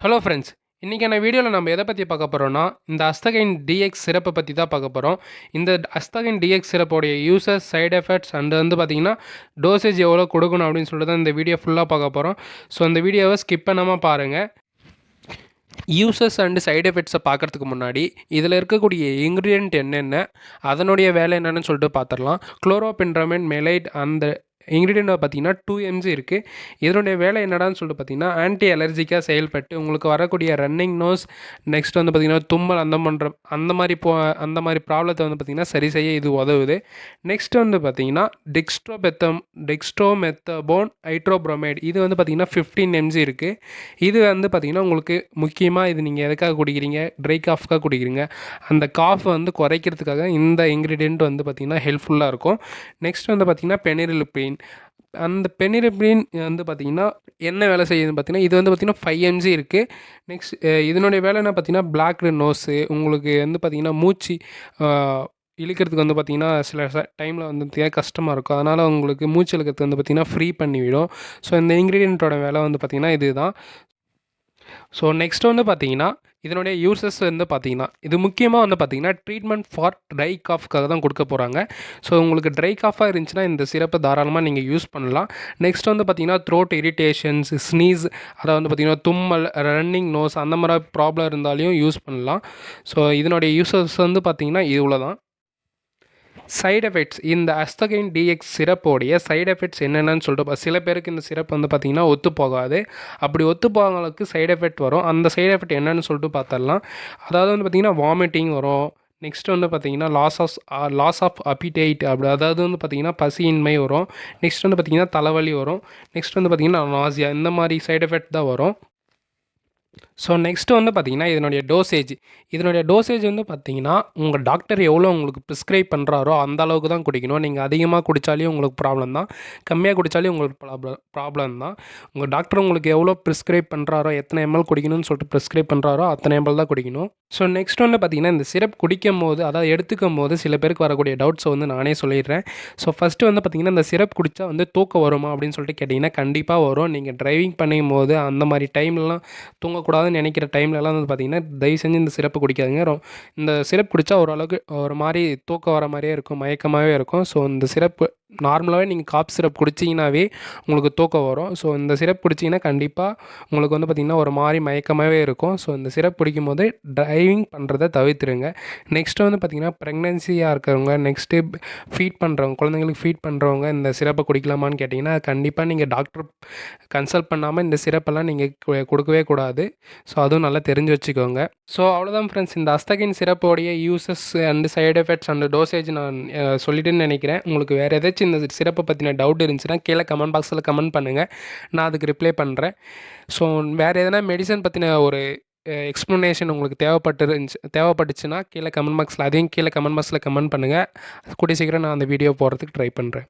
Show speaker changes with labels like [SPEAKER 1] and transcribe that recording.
[SPEAKER 1] Hello friends, இன்றைக்கான வீடியோவில் நம்ம எதை பற்றி பார்க்க போகிறோம்னா இந்த அஸ்தகைன் டிஎக்ஸ் சிறப்பை பற்றி தான் பார்க்க போகிறோம். இந்த அஸ்தகைன் டிஎக்ஸ் சிறப்போடைய யூசஸ், சைடு எஃபெக்ட்ஸ் அண்ட் பார்த்திங்கன்னா டோசேஜ் எவ்வளோ கொடுக்கணும் அப்படின்னு சொல்லிட்டு தான் இந்த வீடியோ ஃபுல்லாக பார்க்க போகிறோம். ஸோ அந்த வீடியோவை ஸ்கிப் பண்ணாமல் பாருங்கள். யூசஸ் அண்டு சைடு எஃபெக்ட்ஸை பார்க்குறதுக்கு முன்னாடி இதில் இருக்கக்கூடிய இன்க்ரீடியன்ட் என்னென்ன, அதனுடைய வேலை என்னென்னு சொல்லிட்டு பார்த்துடலாம். குளோரோபென்ட்ரமைன் மெலைட் அந்த இன்க்ரீடியன்ட் பார்த்தீங்கன்னா 2 mg இருக்குது. இதனுடைய வேலை என்னடான்னு சொல்லிட்டு பார்த்தீங்கன்னா ஆன்டி அலர்ஜிக்காக செயல்பட்டு உங்களுக்கு வரக்கூடிய ரன்னிங் நோஸ், நெக்ஸ்ட் பார்த்திங்கன்னா தும்மல் அந்த மாதிரி ப்ராப்ளத்தை பார்த்திங்கன்னா சரி செய்ய இது உதவுது. நெக்ஸ்ட் பார்த்திங்கன்னா டெக்ஸ்ட்ரோமெத்தபோன் ஹைட்ரோப்ரோமைடு இது பார்த்திங்கன்னா 15 mg இருக்குது. இது பார்த்திங்கன்னா உங்களுக்கு முக்கியமாக இது நீங்கள் எதுக்காக குடிக்கிறீங்க, ட்ரை காஃப்க்காக குடிக்கிறீங்க, அந்த காஃப் குறைக்கிறதுக்காக இந்த இன்க்ரீடியன்ட் பார்த்திங்கன்னா ஹெல்ப்ஃபுல்லாக இருக்கும். நெக்ஸ்ட் பார்த்திங்கன்னா பெனிரிலிப்ரின். அந்த பெனிரிப்ரின் பார்த்திங்கன்னா என்ன வேலை செய்யுதுன்னு பார்த்தீங்கன்னா இது பார்த்திங்கன்னா 5 mg இருக்குது. நெக்ஸ்ட் இதனுடைய வேலை என்ன பார்த்தீங்கன்னா பிளாக் நோஸு, உங்களுக்கு பார்த்திங்கன்னா மூச்சு இழுக்கிறதுக்கு பார்த்திங்கன்னா சில டைமில் கஷ்டமாக இருக்கும். அதனால் உங்களுக்கு மூச்சு இழுக்கிறதுக்கு பார்த்திங்கன்னா ஃப்ரீ பண்ணிவிடும். ஸோ இந்த இன்க்ரீடியண்ட்டோட வேலை பார்த்திங்கன்னா இது தான். ஸோ நெக்ஸ்ட் பார்த்திங்கன்னா இதனுடைய யூசஸ் பார்த்திங்கன்னா இது முக்கியமாக பார்த்திங்கன்னா ட்ரீட்மெண்ட் ஃபார் ட்ரை காஃப்க்காக தான் கொடுக்க போகிறாங்க. ஸோ உங்களுக்கு ட்ரை காஃபாக இருந்துச்சுன்னா இந்த சிறப்பை தாராளமாக நீங்கள் யூஸ் பண்ணலாம். நெக்ஸ்ட் பார்த்திங்கன்னா த்ரோட் இரிட்டேஷன்ஸ், ஸ்னீஸ், அதை பார்த்திங்கன்னா தும்மல், ரன்னிங் நோஸ் அந்த மாதிரி ப்ராப்ளம் இருந்தாலையும் யூஸ் பண்ணலாம். ஸோ இதனுடைய யூசஸ் பார்த்திங்கன்னா இவ்வளோ தான். சைடு எஃபெக்ட்ஸ், இந்த அஸ்தகைன் டிஎக்ஸ் சிறப்போடைய சைடு எஃபெக்ட்ஸ் என்னென்னு சொல்லிட்டு சில பேருக்கு இந்த சிறப்பு பார்த்திங்கன்னா ஒத்து போகாது. அப்படி ஒத்து போகிறவங்களுக்கு சைடு எஃபெக்ட் வரும். அந்த சைடு எஃபெக்ட் என்னென்னு சொல்லிட்டு பார்த்துடலாம். அதாவது பார்த்திங்கன்னா வாமிட்டிங் வரும். நெக்ஸ்ட் பார்த்திங்கன்னா லாஸ் ஆஃப் அப்பிடைட் அதாவது பார்த்திங்கன்னா பசியின்மை வரும். நெக்ஸ்ட் பார்த்திங்கன்னா தலைவலி வரும். நெக்ஸ்ட் பார்த்திங்கன்னா நாசியா, இந்த மாதிரி சைடு எஃபெக்ட் தான் வரும். ஸோ நெக்ஸ்ட்டு பார்த்திங்கன்னா இதனுடைய டோசேஜ் பார்த்திங்கன்னா உங்கள் டாக்டர் எவ்வளோ உங்களுக்கு ப்ரிஸ்கிரைப் பண்ணுறாரோ அந்த அளவுக்கு தான் குடிக்கணும். நீங்கள் அதிகமாக குடித்தாலே உங்களுக்கு ப்ராப்ளம் தான், கம்மியாக குடித்தாலே உங்களுக்கு ப்ராப்ளம் தான். உங்கள் டாக்டர் உங்களுக்கு எவ்வளோ ப்ரிஸ்கிரைப் பண்ணுறாரோ, எத்தனை எம்எல் குடிக்கணும்னு சொல்லிட்டு ப்ரிஸ்கிரைப் பண்ணுறாரோ அத்தனை எம்எல் தான் குடிக்கணும். ஸோ நெக்ஸ்ட் பார்த்திங்கன்னா இந்த சிரப் குடிக்கும் போது, அதாவது எடுத்துக்கும் போது சில பேருக்கு வரக்கூடிய டவுட்ஸை நானே சொல்லிடுறேன். ஸோ ஃபஸ்ட்டு பார்த்திங்கன்னா இந்த சிரப் குடித்தா தூக்கம் வருமா அப்படின்னு சொல்லிட்டு கேட்டிங்கன்னா கண்டிப்பாக வரும். நீங்கள் ட்ரைவிங் பண்ணும் போது அந்த மாதிரி டைம்லலாம் தூங்கக்கூடாதுன்னு நினைக்கிற டைம்லலாம் பார்த்திங்கன்னா தயவு செஞ்சு இந்த சிரப்பை குடிக்காதுங்க. இந்த சிரப் குடித்தா ஓரளவுக்கு ஒரு மாதிரி தூக்கம் வர மாதிரியே இருக்கும், மயக்கமாகவே இருக்கும். ஸோ இந்த சிரப்பு நார்மலாகவே நீங்கள் காப் சிரப் குடிச்சிங்கனாவே உங்களுக்கு தூக்கம் வரும். ஸோ இந்த சிரப் குடிச்சிங்கன்னா கண்டிப்பாக உங்களுக்கு பார்த்திங்கன்னா ஒரு மாதிரி மயக்கமாகவே இருக்கும். ஸோ இந்த சிரப் குடிக்கும்போது ட்ரைவிங் பண்ணுறதை தவிர்த்துருங்க. நெக்ஸ்ட்டு பார்த்திங்கன்னா ப்ரெக்னென்சியாக இருக்கிறவங்க, நெக்ஸ்ட்டு ஃபீட் பண்ணுறவங்க, குழந்தைங்களுக்கு ஃபீட் பண்ணுறவங்க இந்த சிரப்பை குடிக்கலாமான்னு கேட்டிங்கன்னா கண்டிப்பாக நீங்கள் டாக்டர் கன்சல்ட் பண்ணாமல் இந்த சிரப்பெல்லாம் நீங்கள் கொடுக்கவே கூடாது. ஸோ அதுவும் நல்லா தெரிஞ்சு வச்சுக்கோங்க. ஸோ அவ்வளோதான் ஃப்ரெண்ட்ஸ், இந்த அஸ்தகைன் சிரப்போடைய uses and side effects and dosage நான் சொல்லிட்டுன்னு நினைக்கிறேன். உங்களுக்கு வேறு ஏதாச்சும் இந்த சிரப்பை பற்றின டவுட் இருந்துச்சுன்னா கீழே கமெண்ட் பாக்ஸில் கமெண்ட் பண்ணுங்கள், நான் அதுக்கு ரிப்ளை பண்ணுறேன். ஸோ வேறு எதனா மெடிசன் பற்றின ஒரு எக்ஸ்ப்ளனேஷன் உங்களுக்கு தேவைப்பட்டுச்சுன்னா கீழே கமெண்ட் பாக்ஸில் கமெண்ட் பண்ணுங்கள். கூடிய சீக்கிரம் நான் அந்த வீடியோ போடுறதுக்கு ட்ரை பண்ணுறேன்.